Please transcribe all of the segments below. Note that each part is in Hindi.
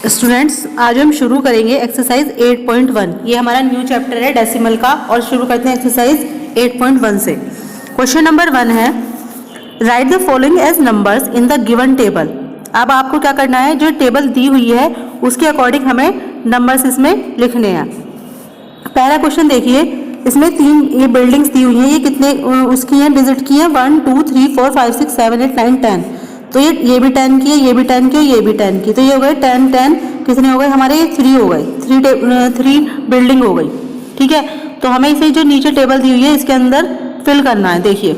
स्टूडेंट्स, आज हम शुरू करेंगे एक्सरसाइज 8.1। ये हमारा न्यू चैप्टर है डेसिमल का और शुरू करते हैं एक्सरसाइज 8.1 से। क्वेश्चन नंबर 1 है, write the following as numbers in the given table. अब आपको क्या करना है, जो टेबल दी हुई है उसके अकॉर्डिंग हमें नंबर्स इसमें लिखने हैं। पहला क्वेश्चन देखिए, इसमें 3 ये बिल्डिंग्स दी हुई हैं, ये कितने उसकी हैं, डिजिट की हैं 1 2 3 4 5 6 7 8 9 10। तो ये भी 10 की है, ये भी 10 की है, ये भी 10 की, तो ये हो गए 10 10 कितने हो गए हमारे, 3 हो गए, 3 बिल्डिंग हो गई। ठीक है, तो हमें इसे जो नीचे टेबल दी हुई है इसके अंदर फिल करना है। देखिए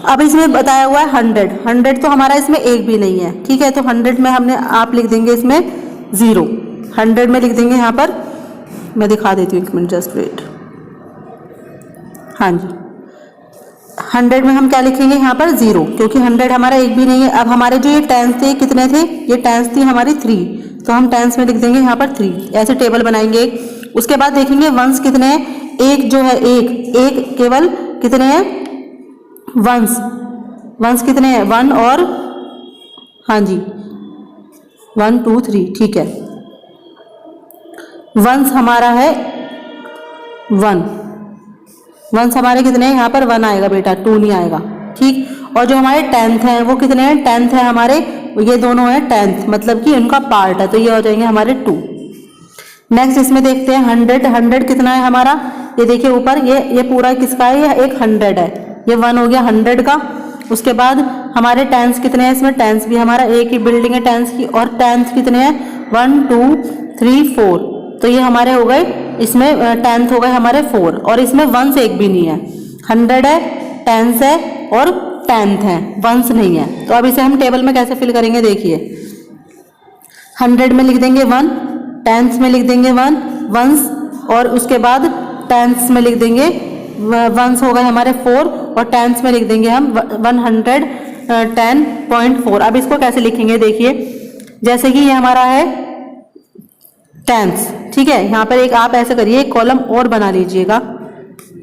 अब इसमें बताया हुआ है 100 तो हमारा इसमें एक भी नहीं है। ठीक है, तो 100 में हमने आप लिख देंगे इसमें 0, 100 में लिख देंगे यहाँ पर, मैं दिखा देती हूँ, 1 मिनट जस्ट वेट। हाँ जी, 100 में हम क्या लिखेंगे यहाँ पर 0, क्योंकि 100 हमारा एक भी नहीं है। अब हमारे जो ये टेंस थे कितने थे, ये टेंस थी हमारी 3, तो हम टेंस में लिख देंगे यहाँ पर 3। ऐसे टेबल बनाएंगे। उसके बाद देखेंगे वंस कितने हैं, एक जो है एक केवल कितने हैं वंस कितने हैं 1 और हाँ जी 1 2 3। ठीक है, वंस हमारा है 1, वंस हमारे कितने हैं यहाँ पर 1 आएगा बेटा, 2 नहीं आएगा। ठीक, और जो हमारे 10th हैं वो कितने हैं, 10th है हमारे, ये दोनों हैं 10th, मतलब कि इनका पार्ट है, तो ये हो जाएंगे हमारे 2। नेक्स्ट इसमें देखते हैं 100 कितना है हमारा, ये देखिए ऊपर, ये पूरा किसका है, ये एक 100 है, ये 1 हो गया 100 का। उसके बाद हमारे 10th कितने हैं, इसमें 10th भी हमारा एक ही बिल्डिंग है 10th की, और 10th कितने हैं 1 2 3 4, तो ये हमारे हो गए, इसमें 10th हो गए हमारे 4, और इसमें वंस एक भी नहीं है। 100 है, 10th है और 10th है, वंस नहीं है। तो अब इसे हम टेबल में कैसे फिल करेंगे, देखिए 100 में लिख देंगे 1, 10th में लिख देंगे 1 वंस, और उसके बाद 10th में लिख देंगे वंस हो गए हमारे 4, और 10th में लिख देंगे हम 110.4। अब इसको कैसे लिखेंगे, देखिए जैसे कि ये हमारा है 10th। ठीक है, यहाँ पर एक आप ऐसे करिए, एक कॉलम और बना लीजिएगा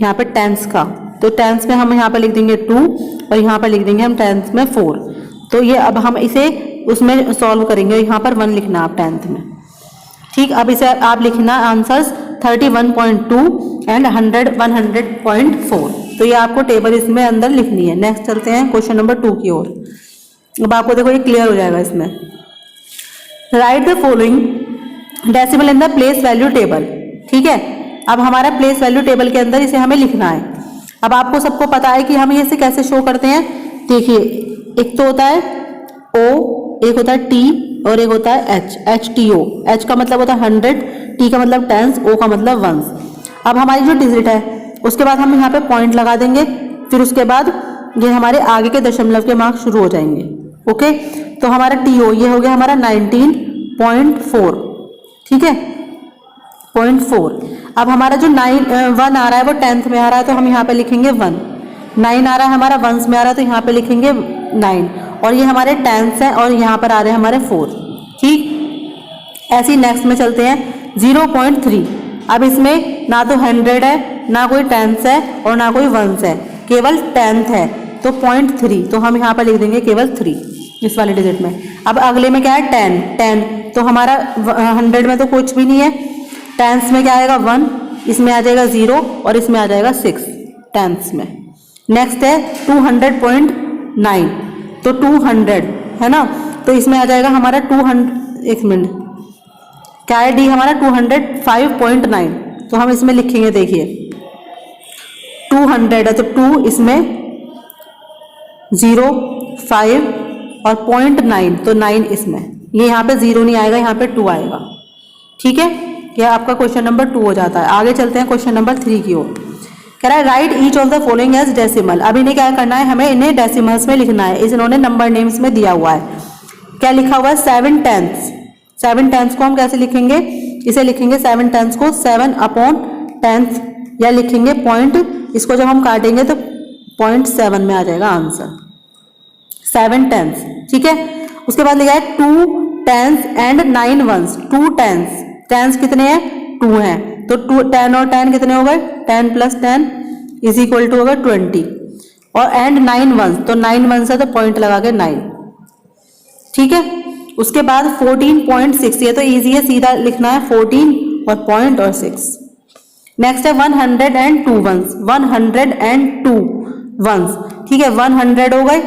यहाँ पर 10th का, तो 10th में हम यहाँ पर लिख देंगे 2, और यहाँ पर लिख देंगे हम 10th में 4। तो ये अब हम इसे उसमें सॉल्व करेंगे, यहाँ पर 1 लिखना आप 10th में। ठीक, अब इसे आप लिखना आंसर्स 31.2 एंड 100.4। तो ये आपको टेबल इसमें अंदर लिखनी है। नेक्स्ट चलते हैं क्वेश्चन नंबर 2 की ओर। अब आपको देखो ये क्लियर हो जाएगा इसमें। Right the following decimal in the place value table. ठीक है, अब हमारा प्लेस वैल्यू टेबल के अंदर इसे हमें लिखना है। अब आपको सबको पता है कि हम इसे कैसे शो करते हैं। देखिए एक तो होता है O, एक होता है T और एक होता है H T O। H का मतलब होता है 100, T का मतलब 10, O का मतलब वंस। अब हमारी जो डिजिट है उसके बाद हम यहाँ पे पॉइंट लगा देंगे, फिर उसके बाद ये हमारे आगे के दशमलव के मार्क शुरू हो जाएंगे। ओके, तो हमारा TO ये हो गया हमारा 19.4। ठीक है, 0.4। अब हमारा जो 1 आ रहा है वो 10th में आ रहा है, तो हम यहाँ पे लिखेंगे 1। 9 आ रहा है हमारा वंस में आ रहा है, तो यहाँ पे लिखेंगे 9, और ये हमारे 10th है और यहाँ पर आ रहे हैं हमारे 4। ठीक, ऐसे ही नेक्स्ट में चलते हैं 0.3। अब इसमें ना तो 100 है, ना कोई 10th है और ना कोई वंस है, केवल 10th है, तो 0.3, तो हम यहाँ पर लिख देंगे केवल 3 इस वाले डिजिट में। अब अगले में क्या है 10, तो हमारा 100 में तो कुछ भी नहीं है, 10th में क्या आएगा 1, इसमें आ जाएगा 0 और इसमें आ जाएगा 6 10th में। नेक्स्ट है 200.9, तो 200 है ना, तो इसमें आ जाएगा हमारा 200, एक मिनट, क्या है डी हमारा 205.9, तो हम इसमें लिखेंगे, देखिए 200 है तो 2 इसमें 0 5 और 0.9, तो 9 इसमें, ये यहाँ पे 0 नहीं आएगा, यहाँ पे 2 आएगा। ठीक है, यह आपका क्वेश्चन नंबर 2 हो जाता है। आगे चलते हैं क्वेश्चन नंबर 3 की ओर। कह रहा है write each of the following as decimal. अब इन्हें क्या करना है, हमें इन्हें डेसिमल्स में लिखना है। इन्होंने नंबर नेम्स में दिया हुआ है, क्या लिखा हुआ है 7 10ths। 7 10ths को हम कैसे लिखेंगे, इसे लिखेंगे 7 10ths को 7/10th, या लिखेंगे पॉइंट, इसको जब हम काटेंगे तो 0.7 में आ जाएगा आंसर, 7 10ths। ठीक है, उसके बाद लिखा है 2 10ths and 9 once. 2 10ths, 10ths कितने हैं 2 हैं, तो 10 और 10 कितने हो गए, 10 + 10 इज इक्वल टू होगा 20, और एंड 9 वंस, तो 9 वंस है तो पॉइंट लगा के 9। ठीक है, उसके बाद 14.6, ये तो इजी है, सीधा लिखना है 14 और पॉइंट और 6। नेक्स्ट है 102 वंस, 102 वंस, ठीक है, 100 हो गए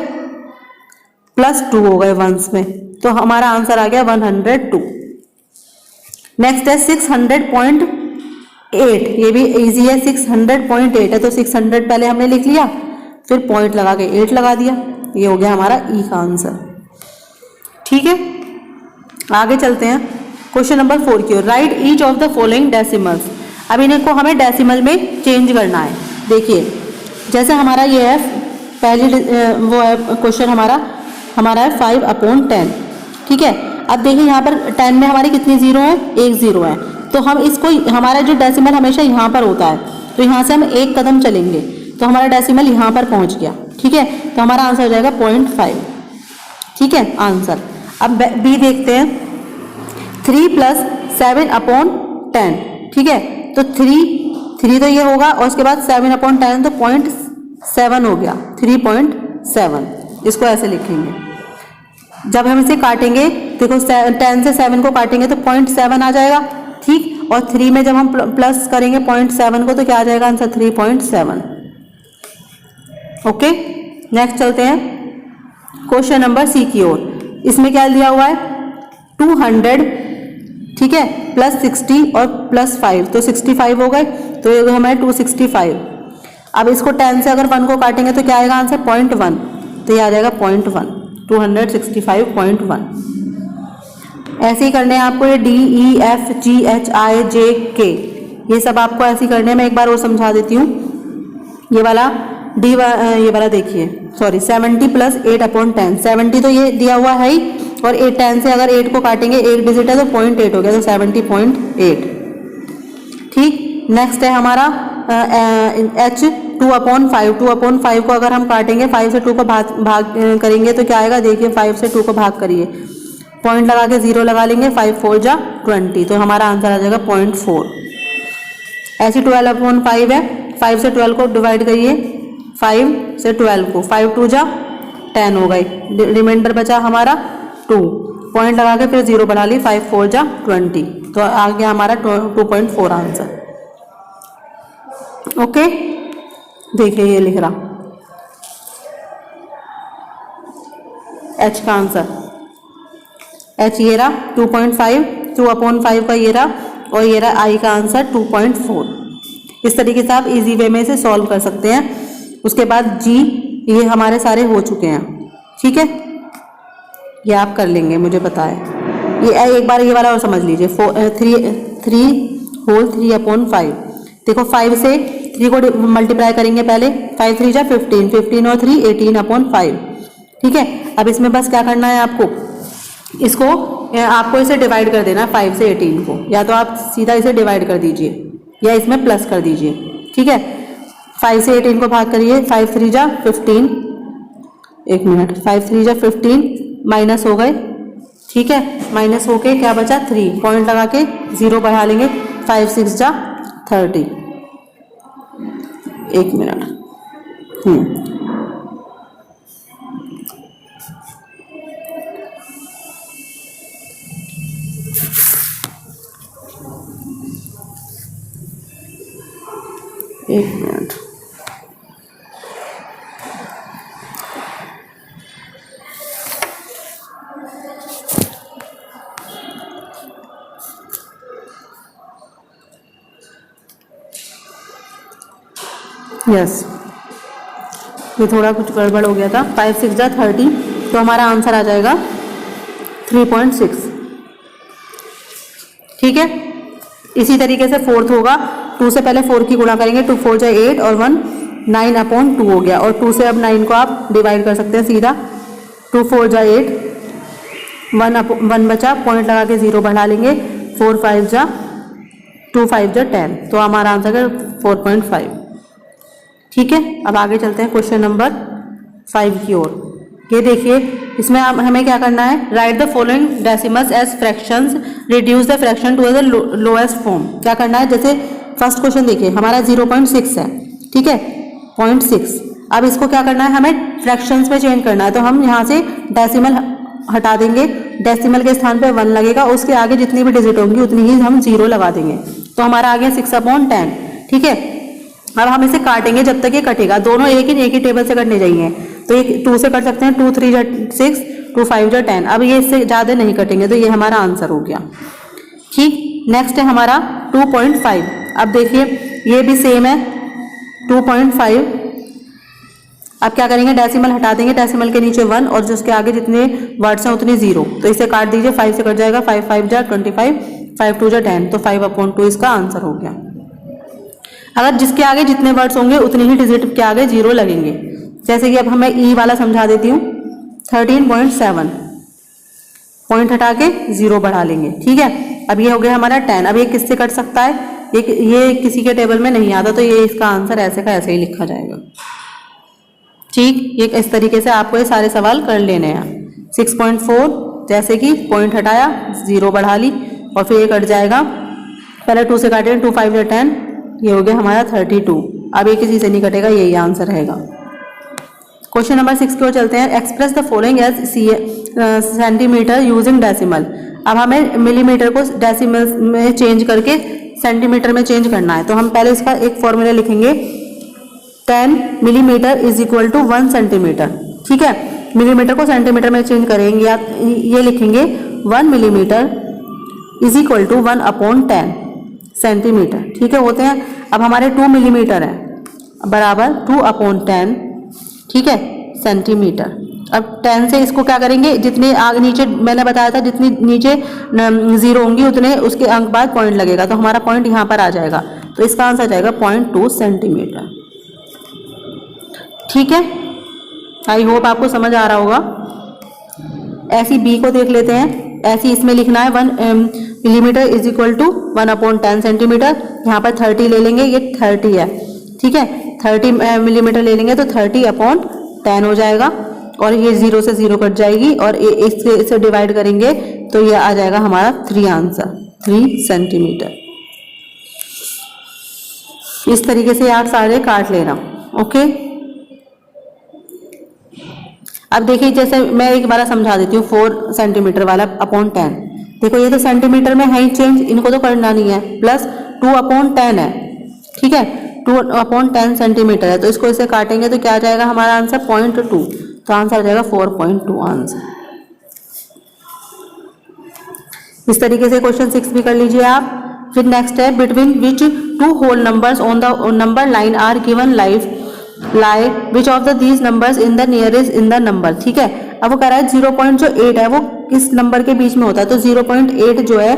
प्लस 2 हो गए वंस में, तो हमारा आंसर आ गया 102। नेक्स्ट है 600.8, ये भी इजी है, 600.8 है, तो 600 पहले हमने लिख लिया, फिर पॉइंट लगा के 8 लगा दिया, ये हो गया हमारा ई का आंसर। ठीक है, आगे चलते हैं क्वेश्चन नंबर 4 की ओर। Right each of the following decimals. अब इनको हमें डेसिमल में चेंज करना है। देखिए जैसे हमारा ये है पहली वो है क्वेश्चन हमारा है 5/10, ठीक है। अब देखिए यहाँ पर 10 में हमारी कितनी जीरो है, एक जीरो है, तो हम इसको, हमारा जो डेसिमल हमेशा यहाँ पर होता है, तो यहाँ से हम एक कदम चलेंगे तो हमारा डेसिमल यहाँ पर पहुँच गया, ठीक है, तो हमारा आंसर हो जाएगा 0.5, ठीक है आंसर। अब बी देखते हैं, 3 + 7/10, ठीक है, तो 3 तो ये होगा और उसके बाद 7/10 तो 0.7 हो गया, 3.7, इसको ऐसे लिखेंगे। जब हम इसे काटेंगे, देखो 10 से 7 को काटेंगे तो 0.7 आ जाएगा, ठीक, और 3 में जब हम प्लस करेंगे 0.7 को तो क्या आ जाएगा आंसर, 3.7। ओके, नेक्स्ट चलते हैं क्वेश्चन नंबर सी की ओर। इसमें क्या दिया हुआ है, 200, ठीक है, प्लस 60 और प्लस 5, तो 65 हो गए, तो ये हमारे 265। अब इसको 10 से अगर 1 को काटेंगे तो क्या आएगा आंसर, 0.1, तो ये आ जाएगा 0.1, 265.1। ऐसे ही करने हैं आपको ये D, E, F, G, H, I, J, K, ये सब आपको ऐसे ही करने हैं। मैं एक बार और समझा देती हूँ। ये वाला ये वाला देखिए, सॉरी, 70 + 8/10, 70 तो ये दिया हुआ है ही, और 10 से अगर 8 को काटेंगे, 8 डिजिट है तो 0.8 हो गया, तो 70.8, ठीक। नेक्स्ट है हमारा H, 2/5, 2/5 को अगर हम काटेंगे, 5 से 2 को भाग करेंगे तो क्या आएगा, देखिए 5 से 2 को भाग करिए, पॉइंट लगा के 0 लगा लेंगे, 5 4 जा 20, तो हमारा आंसर आ जाएगा 0.4। ऐसे 12/5 है, 5 से 12 को डिवाइड करिए, 5 से 12 को, 5 2 जा 10 हो गई, रिमाइंडर बचा हमारा 2, पॉइंट लगा के फिर 0 बढ़ा ली, 5 4 जा 20, तो आ गया हमारा 2.4 आंसर। ओके, देखिए ये लिख रहा H का आंसर, H ये रहा 2.5, 2/5 का ये रहा, और ये रहा I का आंसर 2.4। इस तरीके से आप इजी वे में इसे सॉल्व कर सकते हैं। उसके बाद G, ये हमारे सारे हो चुके हैं, ठीक है, ये आप कर लेंगे, मुझे पता है। ये एक बार ये वाला और समझ लीजिए, 3/5, देखो 5 से 3 को मल्टीप्लाई करेंगे पहले, 5 3 जा 15, 15 और 3 18/5, ठीक है। अब इसमें बस क्या करना है आपको, आपको इसे डिवाइड कर देना 5 से 18 को, या तो आप सीधा इसे डिवाइड कर दीजिए या इसमें प्लस कर दीजिए, ठीक है। 5 से 18 को भाग करिए, 5 3 जा 15, 1 मिनट, 5 3 जा 15, माइनस हो गए, ठीक है, माइनस होके क्या बचा 3, पॉइंट लगा के 0 बढ़ा लेंगे, 5 6 जा 30, 1 मिनट, एक मिनट, यस, ये थोड़ा कुछ गड़बड़ हो गया था, 5 6 जा 30, तो हमारा आंसर आ जाएगा 3.6, ठीक है। इसी तरीके से फोर्थ होगा, 2 से पहले 4 की गुणा करेंगे, 2 4 जा 8 और 1 9/2 हो गया, और 2 से अब 9 को आप डिवाइड कर सकते हैं सीधा, 2 4 जा 8, 1 बचा, पॉइंट लगा के 0 बढ़ा लेंगे, 4 5 जा 2 5 जा 10, तो हमारा आंसर है 4.5, ठीक है। अब आगे चलते हैं क्वेश्चन नंबर 5 की ओर। ये देखिए, इसमें हमें क्या करना है, write the following decimals as fractions, reduce the fraction to the lowest form. क्या करना है, जैसे फर्स्ट क्वेश्चन देखिए, हमारा 0.6 है, ठीक है, 0.6। अब इसको क्या करना है, हमें फ्रैक्शंस में चेंज करना है, तो हम यहाँ से डेसिमल हटा देंगे, डेसिमल के स्थान पे 1 लगेगा, उसके आगे जितनी भी डिजिट होंगी उतनी ही हम 0 लगा देंगे। तो हमारा आ गया 6/10। ठीक है, अब हम इसे काटेंगे जब तक ये कटेगा। दोनों एक ही टेबल से कटने चाहिए। तो ये 2 से कट सकते हैं, 2 3 6, 2 5 10। अब ये इससे ज़्यादा नहीं कटेंगे, तो ये हमारा आंसर हो गया। ठीक, नेक्स्ट है हमारा 2.5। अब देखिए ये भी सेम है 2.5। अब क्या करेंगे, डेसिमल हटा देंगे, डेसिमल के नीचे 1 और जिसके आगे जितने वर्ड्स हैं उतने 0। तो इसे काट दीजिए, 5 से कट जाएगा, 5 5 जा 25, 5 2 जा 10। तो 5/2 इसका आंसर हो गया। अगर जिसके आगे जितने वर्ड्स होंगे उतने ही डिजिट के आगे 0 लगेंगे। जैसे कि अब हमें ई वाला समझा देती हूँ, 13.7, पॉइंट हटा के 0 बढ़ा लेंगे। ठीक है, अब ये हो गया हमारा 10। अब ये किससे कट सकता है, ये किसी के टेबल में नहीं आता, तो ये इसका आंसर ऐसे का ऐसे ही लिखा जाएगा। ठीक, ये इस तरीके से आपको ये सारे सवाल कर लेने हैं। 6.4 जैसे कि पॉइंट हटाया, 0 बढ़ा ली और फिर ये कट जाएगा। पहले 2 से काटेंगे, 2 5 10, ये हो गया हमारा 32। अब ये किसी से नहीं कटेगा, यही आंसर रहेगा। क्वेश्चन नंबर 6 की ओर चलते हैं। Express the following as centimetre using decimal. अब हमें मिलीमीटर को डेसिमल में चेंज करके सेंटीमीटर में चेंज करना है। तो हम पहले इसका एक फॉर्मूला लिखेंगे, 10 millimetre is equal to 1 centimetre. ठीक है, मिलीमीटर को सेंटीमीटर में चेंज करेंगे, या ये लिखेंगे 1 millimetre is equal to 1/10 centimetre. ठीक है, होते हैं। अब हमारे 2 मिलीमीटर है बराबर 2/10, ठीक है, सेंटीमीटर। अब 10 से इसको क्या करेंगे, जितने आगे नीचे मैंने बताया था, जितनी नीचे 0 होंगी उतने उसके अंक बाद पॉइंट लगेगा। तो हमारा पॉइंट यहाँ पर आ जाएगा। तो इसका आंसर जाएगा 0.2 सेंटीमीटर। ठीक है, आई होप आपको समझ आ रहा होगा। ऐसी बी को देख लेते हैं। ऐसी इसमें लिखना है 1 millimetre is equal to 1/10 centimetre. यहाँ पर 30 ले लेंगे, ये 30 है। ठीक है, 30 मिलीमीटर ले लेंगे तो 30/10 हो जाएगा और ये 0 से 0 कट जाएगी और इसे डिवाइड करेंगे तो ये आ जाएगा हमारा 3 आंसर, 3 सेंटीमीटर। इस तरीके से आप सारे काट लेना। ओके, अब देखिए जैसे मैं एक बार समझा देती हूँ 4 सेंटीमीटर वाला /10। देखो ये तो सेंटीमीटर में है ही चेंज, इनको तो करना नहीं है। प्लस 2/10 है। ठीक है, 2/10 सेंटीमीटर है, तो इसको इसे काटेंगे तो क्या आ जाएगा हमारा आंसर 0.2। तो आंसर आ जाएगा 4.2 आंसर। इस तरीके से क्वेश्चन 6 भी कर लीजिए आप। फिर नेक्स्ट है, between which 2 whole numbers on the number line are given lie which of the these numbers in the nearest in the number. ठीक है, अब वो कह रहा है 0.8 है वो किस नंबर के बीच में होता है। तो 0.8 जो है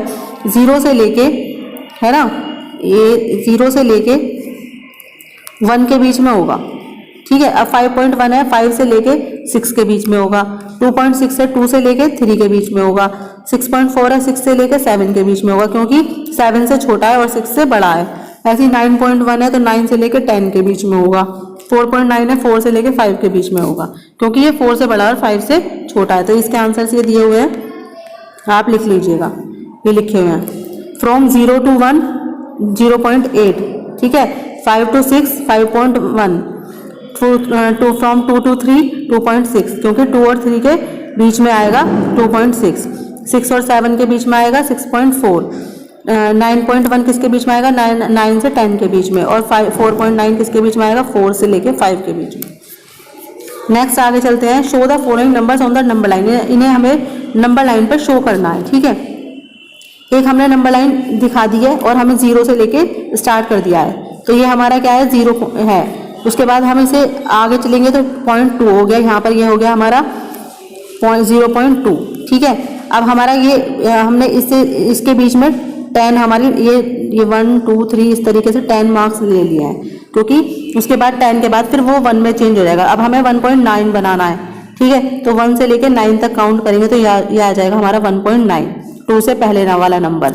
0 से लेके, है ना, ये 0 से लेके 1 के बीच में होगा। ठीक है, अब 5.1 है, 5 से लेके 6 के बीच में होगा। 2.6 है, 2 से लेके 3 के बीच में होगा। 6.4 है, 6 से लेके 7 के बीच में होगा, क्योंकि 7 से छोटा है और 6 से बड़ा है। ऐसे 9.1 है तो 9 से लेके 10 के बीच में होगा। 4.9 है, 4 से लेके 5 के बीच में होगा, क्योंकि ये 4 से बड़ा और 5 से छोटा है। तो इसके आंसर ये दिए हुए हैं, आप लिख लीजिएगा। ये लिखे हुए हैं फ्रॉम 0 to 1 0.8। ठीक है, 5 to 6 5.1, फ्रॉम 2 to 3 2.6, क्योंकि 2 और 3 के बीच में आएगा 2.6। 6 और 7 के बीच में आएगा 6.4। 9.1 किसके बीच में आएगा, 9 से 10 के बीच में। और 4.9 किसके बीच में आएगा, 4 से लेके 5 के बीच में। नेक्स्ट आगे चलते हैं। Show the following numbers on the number line. इन्हें हमें नंबर लाइन पर शो करना है। ठीक है, एक हमने नंबर लाइन दिखा दी है और हमें 0 से लेके स्टार्ट कर दिया है। तो ये हमारा क्या है, 0 है। उसके बाद हम इसे आगे चलेंगे तो 0.2 हो गया। यहाँ पर ये हो गया हमारा 0.2। ठीक है, अब हमारा ये हमने इसके बीच में 10 हमारी ये 1 2 3 इस तरीके से 10 मार्क्स ले लिए हैं, क्योंकि उसके बाद 10 के बाद फिर वो 1 में चेंज हो जाएगा। अब हमें 1.9 बनाना है। ठीक है, तो 1 से लेके 9 तक काउंट करेंगे तो ये आ जाएगा हमारा 1.9, 2 से पहले वाला नंबर।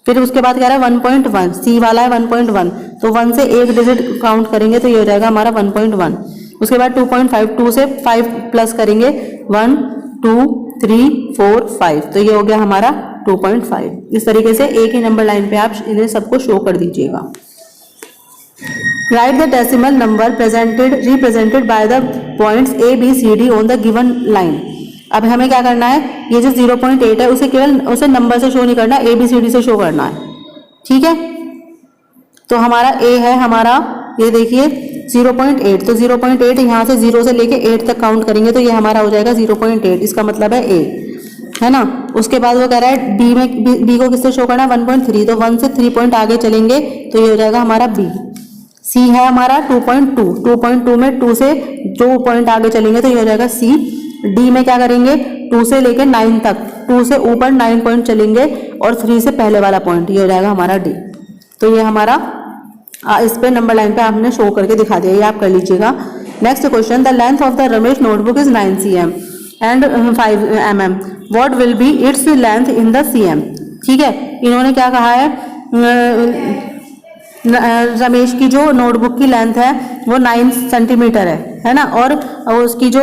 फिर उसके बाद कह रहा है 1.1, सी वाला है 1.1, तो 1 से एक डिजिट काउंट करेंगे तो ये हो जाएगा हमारा 1.1। उसके बाद 2.5, 2 से 5 प्लस करेंगे 1 2 3 4 5, तो ये हो गया हमारा 2.5। इस तरीके से एक ही नंबर लाइन पे आप इन्हें सबको शो कर दीजिएगा। Right the decimal number represented by the points A B C D on the given line. अब हमें क्या करना है, ये जो 0.8 है उसे केवल उसे नंबर से शो नहीं करना, ABCD से शो करना है, ठीक है। तो हमारा A है, हमारा ये देखिए 0.8, तो 0.8 यहाँ से 0 से लेके 8 तक काउंट करेंगे तो ये हमारा हो जाएगा 0.8, इसका मतलब है A, है ना। उसके बाद वो कह रहा है B में, B को किससे शो करना है 1.3, तो 1 से 3 पॉइंट आगे चलेंगे तो ये हो जाएगा हमारा B। C है हमारा 2.2, 2.2 में 2 से 2 पॉइंट आगे चलेंगे तो ये हो जाएगा C। D में क्या करेंगे 2 से लेकर 9 तक, 2 से ऊपर 9 पॉइंट चलेंगे और 3 से पहले वाला पॉइंट, ये हो जाएगा हमारा D। तो ये हमारा इस पे नंबर लाइन पे आपने शो करके दिखा दिया, ये आप कर लीजिएगा। Next question, the length of the Ramesh notebook is 9 cm and 5 mm, what will be its length in the cm। ठीक है, इन्होंने क्या कहा है, रमेश की जो नोटबुक की लेंथ है वो 9 सेंटीमीटर है ना, और उसकी जो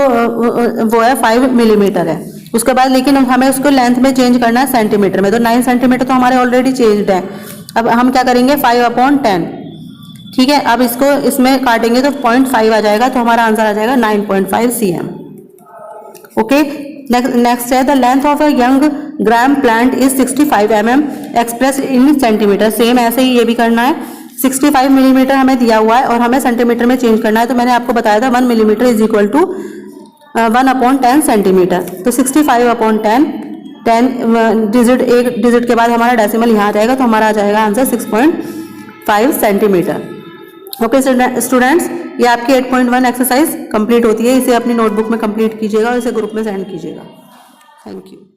वो है 5 मिलीमीटर है। उसके बाद लेकिन हमें उसको लेंथ में चेंज करना है सेंटीमीटर में, तो 9 सेंटीमीटर तो हमारे ऑलरेडी चेंज्ड है। अब हम क्या करेंगे 5/10, ठीक है। अब इसको इसमें काटेंगे तो 0.5 आ जाएगा, तो हमारा आंसर आ जाएगा 9.5 cm। ओके, नेक्स्ट है the length of a young gram plant is 65 mm express in centimetre. Same ऐसे ही ये भी करना है, 65 मिलीमीटर हमें दिया हुआ है और हमें सेंटीमीटर में चेंज करना है। तो मैंने आपको बताया था 1 millimetre is equal to 1/10 centimetre. तो 65/10, 10 डिजिट, एक डिजिट के बाद हमारा डेसिमल यहाँ आ जाएगा, तो हमारा आ जाएगा आंसर 6.5 सेंटीमीटर। ओके स्टूडेंट्स, ये आपकी 8.1 एक्सरसाइज कंप्लीट होती है। इसे अपनी नोटबुक में कंप्लीट कीजिएगा और इसे ग्रुप में सेंड कीजिएगा। Thank you.